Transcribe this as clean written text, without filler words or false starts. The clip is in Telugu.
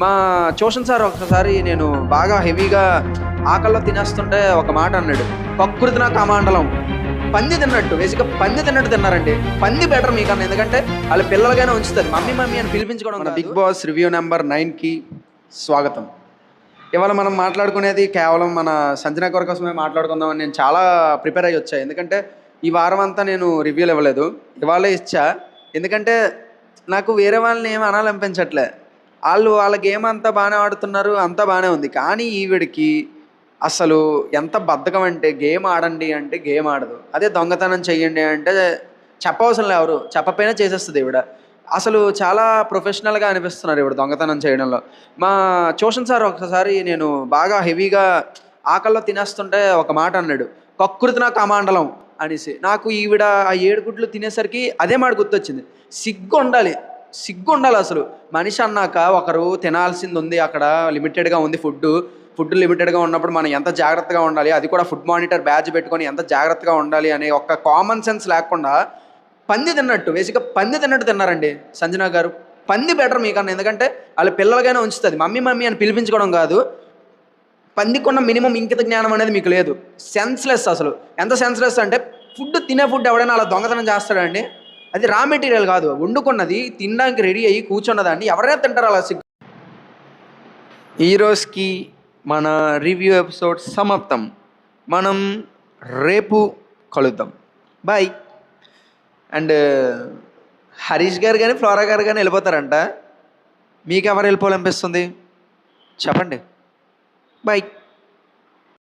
మా ట్యూషన్ సార్ ఒకసారి నేను బాగా హెవీగా ఆకల్లో తినేస్తుంటే ఒక మాట అన్నాడు, ప్రకృతి కమాండలం. పంది తిన్నట్టు, బేసిక్గా పంది తిన్నట్టు తిన్నారండి. పంది బెటర్ మీకన్నా, ఎందుకంటే వాళ్ళ పిల్లలుగానే ఉంచుతుంది. మమ్మీ మమ్మీ అని పిలిపించుకోవడం. మన బిగ్ బాస్ రివ్యూ నెంబర్ 9కి స్వాగతం. ఇవాళ మనం మాట్లాడుకునేది కేవలం మన సంజన గారి కోసమే మాట్లాడుకుందామని నేను చాలా ప్రిపేర్ అయ్యి వచ్చా. ఎందుకంటే ఈ వారం అంతా నేను రివ్యూలు ఇవ్వలేదు, ఇవాళే ఇచ్చా. ఎందుకంటే నాకు వేరే వాళ్ళని ఏమి అనాలనిపించట్లే. వాళ్ళ గేమ్ అంతా బాగానే ఆడుతున్నారు, అంతా బాగానే ఉంది. కానీ ఈవిడికి అసలు ఎంత బద్ధకం అంటే, గేమ్ ఆడండి అంటే గేమ్ ఆడదు, అదే దొంగతనం చెయ్యండి అంటే చెప్పవసరం లేదు, ఎవరు చెప్పపోయినా చేసేస్తుంది ఈవిడ. అసలు చాలా ప్రొఫెషనల్గా అనిపిస్తున్నారు ఈవిడ దొంగతనం చేయడంలో. మా ట్యూషన్ సార్ ఒకసారి నేను బాగా హెవీగా ఆకల్లో తినేస్తుంటే ఒక మాట అన్నాడు, కకృతి కమాండలం అనేసి. నాకు ఈవిడ ఆ 7 గుడ్లు తినేసరికి అదే మాట గుర్తొచ్చింది. సిగ్గు ఉండాలి, సిగ్గు ఉండాలి అసలు. మనిషి అన్నాక ఒకరు తినాల్సింది ఉంది, అక్కడ లిమిటెడ్గా ఉంది ఫుడ్ లిమిటెడ్గా ఉన్నప్పుడు మనం ఎంత జాగ్రత్తగా ఉండాలి, అది కూడా ఫుడ్ మానిటర్ బ్యాడ్జ్ పెట్టుకొని ఎంత జాగ్రత్తగా ఉండాలి అనే ఒక కామన్ సెన్స్ లేకుండా పంది తిన్నట్టు, బేసిక్గా పంది తిన్నట్టు తిన్నారండి సంజన గారు. పంది బెటర్ మీకన్నా, ఎందుకంటే వాళ్ళ పిల్లలుగానే ఉంచుతుంది. మమ్మీ మమ్మీ అని పిలిపించుకోవడం కాదు, పందికున్న మినిమం ఇంకిత జ్ఞానం అనేది మీకు లేదు. సెన్స్లెస్ అసలు. ఎంత సెన్స్లెస్ అంటే, ఫుడ్ ఎవడైనా అలా దొంగతనం చేస్తాడండి? అది రా మెటీరియల్ కాదు, వండుకున్నది తినడానికి రెడీ అయ్యి కూర్చున్నదాన్ని ఎవరైనా తింటారు అలా. ఈరోజుకి మన రివ్యూ ఎపిసోడ్ సమాప్తం. మనం రేపు కలుద్దాం. బాయ్. అండ్ హరీష్ గారు కానీ ఫ్లోరా గారు కానీ వెళ్ళిపోతారంట. మీకు ఎవరు వెళ్ళిపోవాలనిపిస్తుంది చెప్పండి. బాయ్.